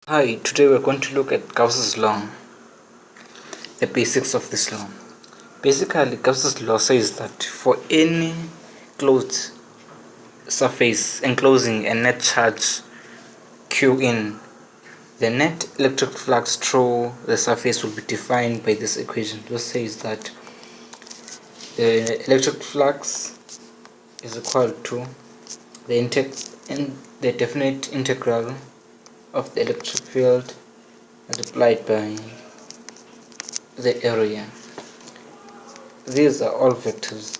Hi, today we're going to look at Gauss's law, the basics of this law. Basically, Gauss's law says that for any closed surface enclosing a net charge Q in, the net electric flux through the surface will be defined by this equation, which says that the electric flux is equal to the definite integral of the electric field multiplied by the area. These are all vectors.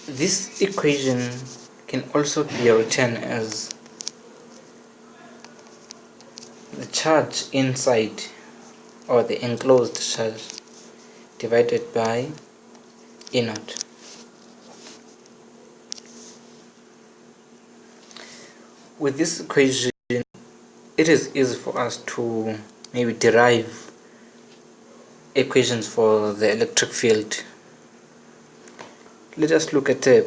This equation can also be written as the charge inside, or the enclosed charge, divided by E naught. With this equation, it is easy for us to maybe derive equations for the electric field. Let us look at a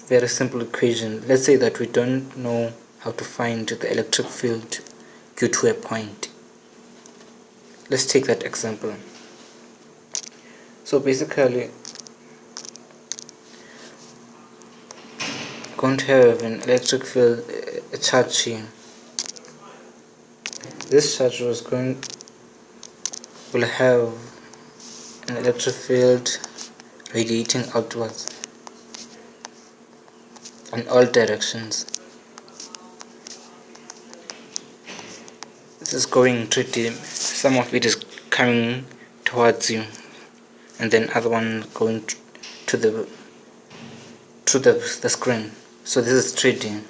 very simple equation. Let's say that we don't know how to find the electric field due to a point. Let's take that example. So basically, we're going to have an electric field, a charge here. This charge will have an electric field radiating outwards in all directions. This is going pretty. Some of it is coming towards you, and then other one going to the screen. So this is 3D.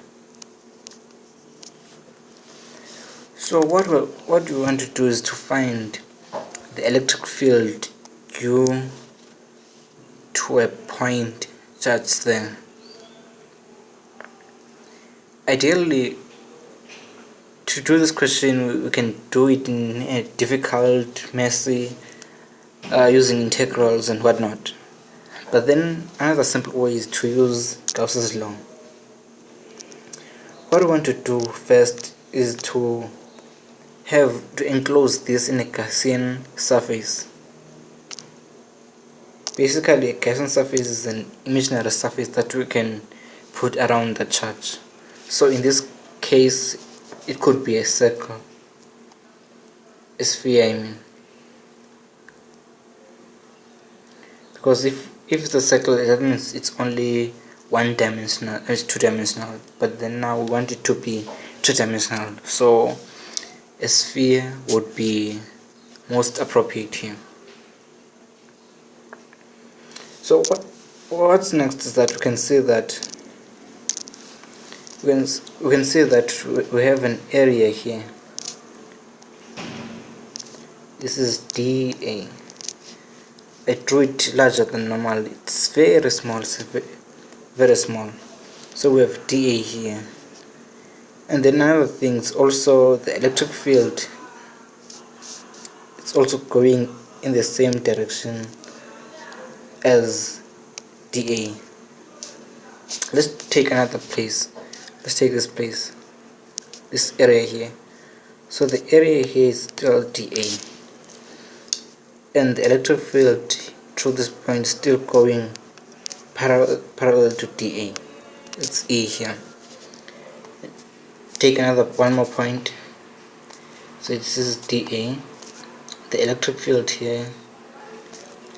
So what we want to do is to find the electric field due to a point charge there. Ideally, to do this question, we can do it in a difficult, messy, using integrals and whatnot. But then another simple way is to use Gauss's law. What we want to do first is to enclose this in a Gaussian surface. Basically, a Gaussian surface is an imaginary surface that we can put around the charge. So in this case, it could be a circle, a sphere, I mean. Because if it's a circle, that means it's only one-dimensional, it's two-dimensional. But then now we want it to be three-dimensional. So a sphere would be most appropriate here. So what's next is that we can see that we have an area here. This is dA. I drew it larger than normal. It's very small. It's very small. So we have dA here. And then another thing is also the electric field. It's also going in the same direction as dA. Let's take another place. Let's take this place, this area here. So the area here is still dA, and the electric field through this point is still going parallel to dA. It's E here. Take one more point. So this is dA. The electric field here,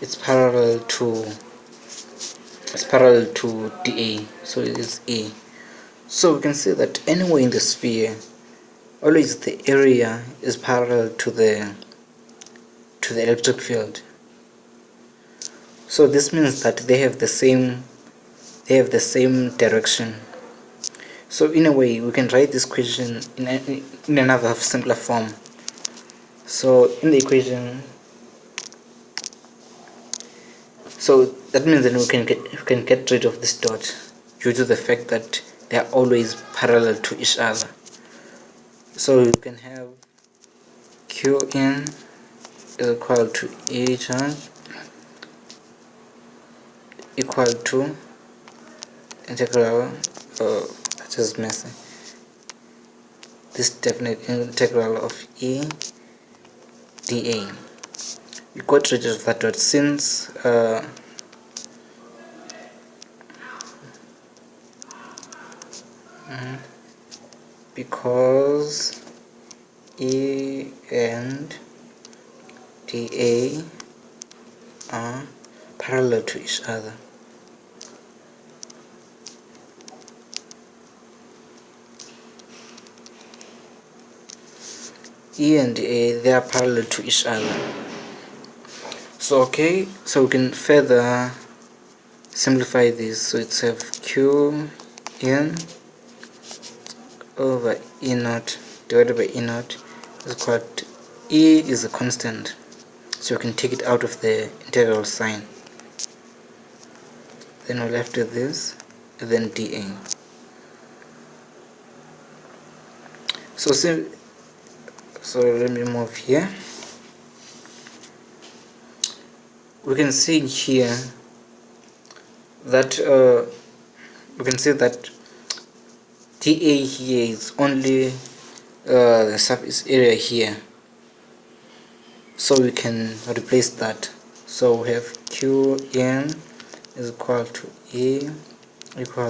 it's parallel to dA, so it is E. So we can see that anywhere in the sphere, always the area is parallel to the electric field. So this means that they have the same direction. So in a way, we can write this equation in another simpler form. So in the equation, so that means that we can get rid of this dot due to the fact that they are always parallel to each other. So you can have Qn is equal to A charge equal to integral, that is messy, this definite integral of E dA. We got rid of that dot since because E and dA are parallel to each other. E and A, they are parallel to each other. So okay, so we can further simplify this. So it's have Q n over E naught divided by E naught is equal to E is a constant, so we can take it out of the integral sign. Then we're left with this, and then dA. So let me move here. We can see here that dA here is only the surface area here, so we can replace that. So we have Qn is equal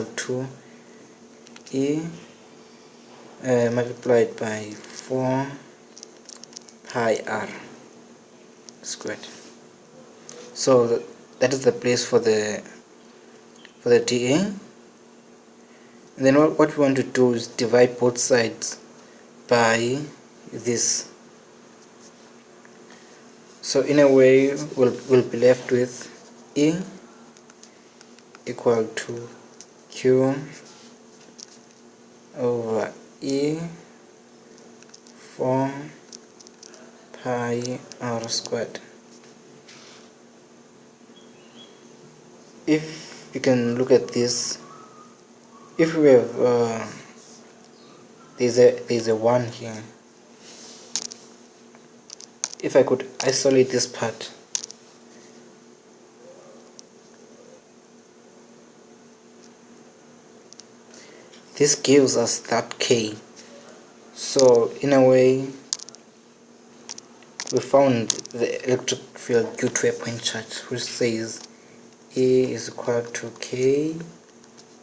to E multiplied by 4 pi r squared. So that is the place for the dA. And then what we want to do is divide both sides by this. So in a way we'll be left with E equal to Q over E 4 pi r squared. If you can look at this, if we have there's a 1 here. If I could isolate this part, this gives us that K. So in a way we found the electric field due to a point charge, which says E is equal to K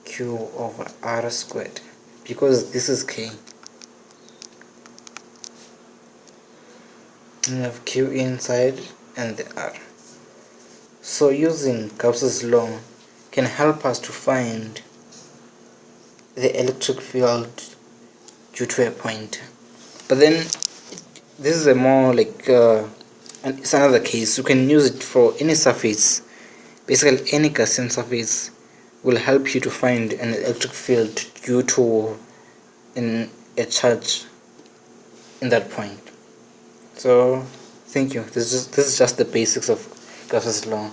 Q over R squared, because this is K. We have Q inside and the R. So using Gauss's law can help us to find the electric field due to a point. But then this is a more like it's another case. You can use it for any surface. Basically any Gaussian surface will help you to find an electric field due to a charge in that point. So thank you. This is just the basics of Gauss's law.